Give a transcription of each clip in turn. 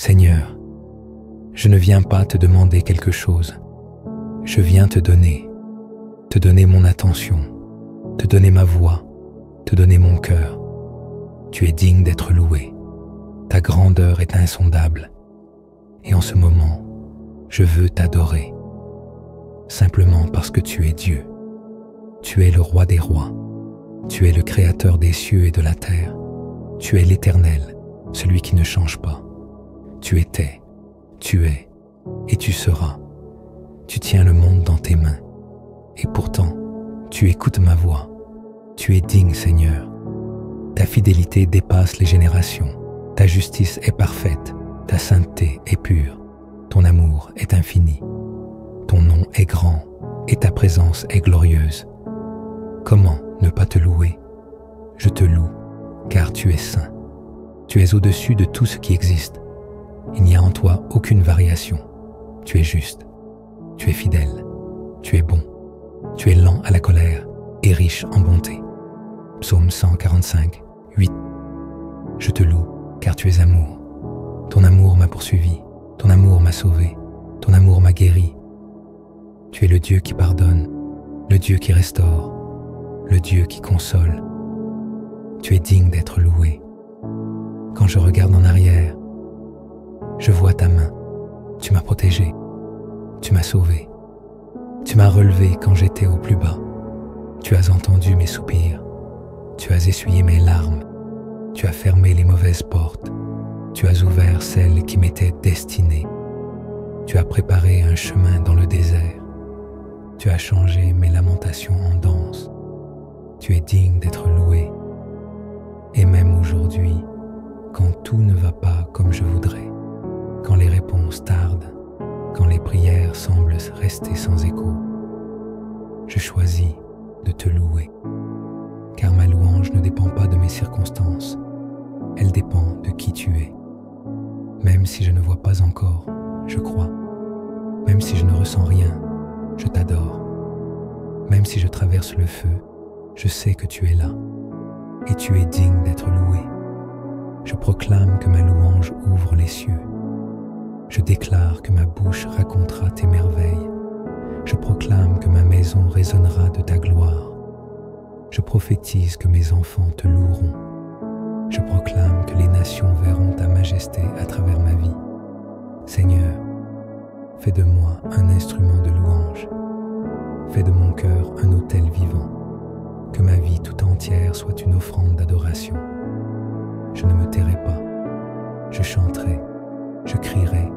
Seigneur, je ne viens pas te demander quelque chose. Je viens te donner mon attention, te donner ma voix, te donner mon cœur. Tu es digne d'être loué. Ta grandeur est insondable. Et en ce moment, je veux t'adorer. Simplement parce que tu es Dieu. Tu es le roi des rois. Tu es le créateur des cieux et de la terre. Tu es l'Éternel, celui qui ne change pas. Tu étais, tu es et tu seras. Tu tiens le monde dans tes mains. Et pourtant, tu écoutes ma voix. Tu es digne, Seigneur. Ta fidélité dépasse les générations. Ta justice est parfaite. Ta sainteté est pure. Ton amour est infini. Ton nom est grand et ta présence est glorieuse. Comment ne pas te louer? Je te loue, car tu es saint. Tu es au-dessus de tout ce qui existe. Il n'y a en toi aucune variation. Tu es juste. Tu es fidèle. Tu es bon. Tu es lent à la colère et riche en bonté. Psaume 145, 8. Je te loue, car tu es amour. Ton amour m'a poursuivi. Ton amour m'a sauvé. Ton amour m'a guéri. Tu es le Dieu qui pardonne, le Dieu qui restaure, le Dieu qui console. Tu es digne d'être loué. Quand je regarde en arrière, je vois ta main. Tu m'as protégé. Tu m'as sauvé. Tu m'as relevé quand j'étais au plus bas. Tu as entendu mes soupirs. Tu as essuyé mes larmes. Tu as fermé les mauvaises portes. Tu as ouvert celles qui m'étaient destinées. Tu as préparé un chemin dans le désert. Tu as changé mes lamentations en danse. Tu es digne d'être loué. Et même aujourd'hui, quand tout ne va pas comme je voudrais, quand les réponses tardent, quand les prières semblent rester sans écho, je choisis de te louer. Car ma louange ne dépend pas de mes circonstances, elle dépend de qui tu es. Même si je ne vois pas encore, je crois. Même si je ne ressens rien, je t'adore. Même si je traverse le feu, je sais que tu es là. Et tu es digne d'être loué. Je proclame que ma louange ouvre les cieux. Je déclare que ma bouche racontera tes merveilles. Je proclame que ma maison résonnera de ta gloire. Je prophétise que mes enfants te loueront. Je proclame que les nations verront ta majesté à travers ma vie. Seigneur, fais de moi un instrument de louange. Fais de mon cœur un autel vivant. Que ma vie tout entière soit une offrande d'adoration. Je ne me tairai pas. Je chanterai, je crierai,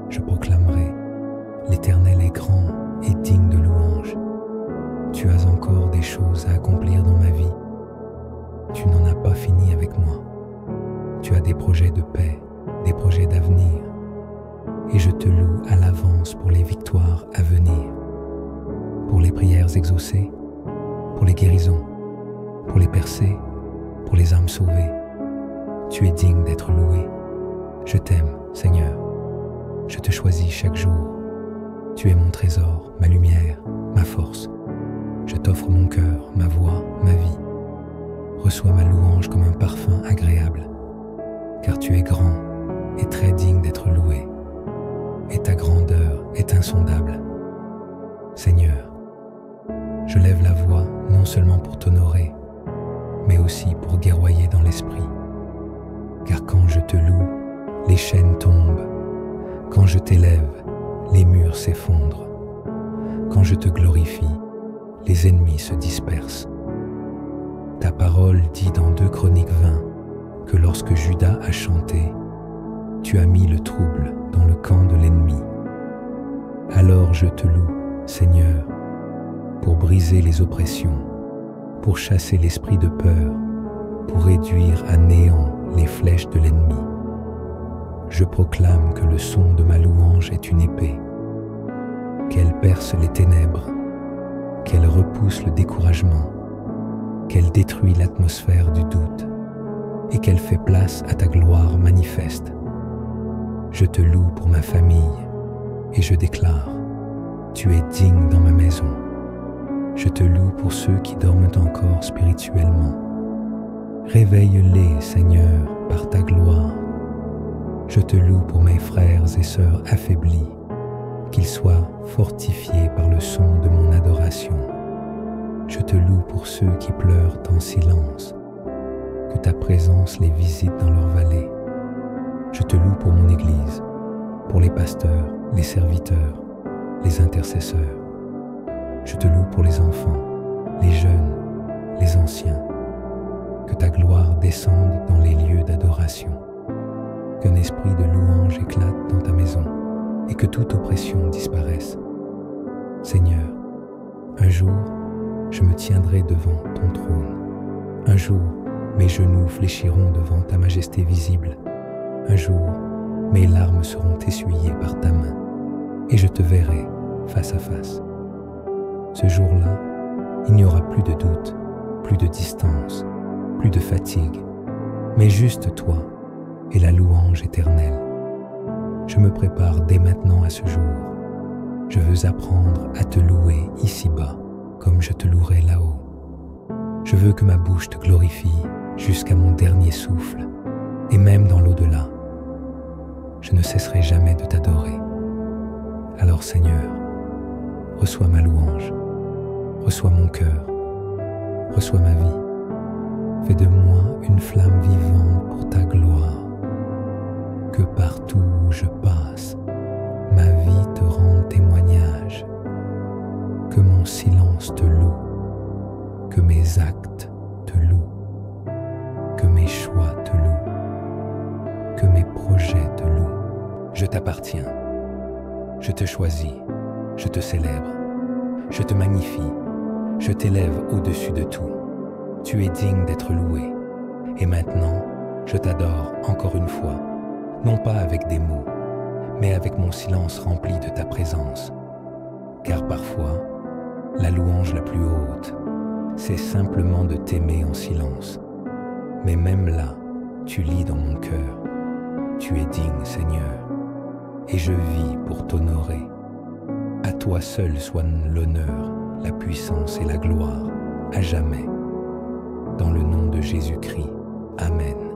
je proclamerai. L'Éternel est grand et digne de louange. Tu as encore des choses à accomplir dans ma vie. Tu n'en as pas fini avec moi. Tu as des projets de paix, des projets d'avenir. Et je te loue à l'avance pour les victoires à venir. Pour les prières exaucées, pour les guérisons, pour les percées, pour les âmes sauvées. Tu es digne d'être loué. Je t'aime, Seigneur. Je te choisis chaque jour. Tu es mon trésor, ma lumière, ma force. Je t'offre mon cœur, ma voix, ma vie. Reçois ma louange comme un parfum agréable, car tu es grand et très digne d'être loué, et ta grandeur est insondable. Seigneur, je lève la voix non seulement pour t'honorer, mais aussi pour guerroyer dans l'esprit. Car quand je te loue, les chaînes tombent. Quand je t'élève, les murs s'effondrent. Quand je te glorifie, les ennemis se dispersent. Ta parole dit dans 2 Chroniques 20 que lorsque Juda a chanté, tu as mis le trouble dans le camp de l'ennemi. Alors je te loue, Seigneur, pour briser les oppressions, pour chasser l'esprit de peur, pour réduire à néant les flèches de l'ennemi. Je proclame que le son de ma louange est une épée, qu'elle perce les ténèbres, qu'elle repousse le découragement, qu'elle détruit l'atmosphère du doute et qu'elle fait place à ta gloire manifeste. Je te loue pour ma famille et je déclare, tu es digne dans ma maison. Je te loue pour ceux qui dorment encore spirituellement. Réveille-les, Seigneur, par ta gloire. Je te loue pour mes frères et sœurs affaiblis, qu'ils soient fortifiés par le son de mon adoration. Je te loue pour ceux qui pleurent en silence, que ta présence les visite dans leur vallée. Je te loue pour mon Église, pour les pasteurs, les serviteurs, les intercesseurs. Je te loue pour les enfants, les jeunes, les anciens. Que ta gloire descende dans les lieux d'adoration. Qu'un esprit de louange éclate dans ta maison et que toute oppression disparaisse. Seigneur, un jour, je me tiendrai devant ton trône. Un jour, mes genoux fléchiront devant ta majesté visible. Un jour, mes larmes seront essuyées par ta main et je te verrai face à face. Ce jour-là, il n'y aura plus de doute, plus de distance, plus de fatigue, mais juste toi et la louange éternelle. Je me prépare dès maintenant à ce jour. Je veux apprendre à te louer ici-bas comme je te louerai là-haut. Je veux que ma bouche te glorifie jusqu'à mon dernier souffle et même dans l'au-delà. Je ne cesserai jamais de t'adorer. Alors Seigneur, reçois ma louange, reçois mon cœur, reçois ma vie. Fais de moi une flamme vivante pour ta gloire. Que partout où je passe, ma vie te rende témoignage. Que mon silence te loue, que mes actes te louent, que mes choix te louent, que mes projets te louent. Je t'appartiens, je te choisis, je te célèbre, je te magnifie, je t'élève au-dessus de tout. Tu es digne d'être loué. Et maintenant, je t'adore encore une fois, non pas avec des mots, mais avec mon silence rempli de ta présence. Car parfois, la louange la plus haute, c'est simplement de t'aimer en silence. Mais même là, tu lis dans mon cœur. Tu es digne, Seigneur, et je vis pour t'honorer. À toi seul soit l'honneur, la puissance et la gloire, à jamais. Dans le nom de Jésus-Christ. Amen.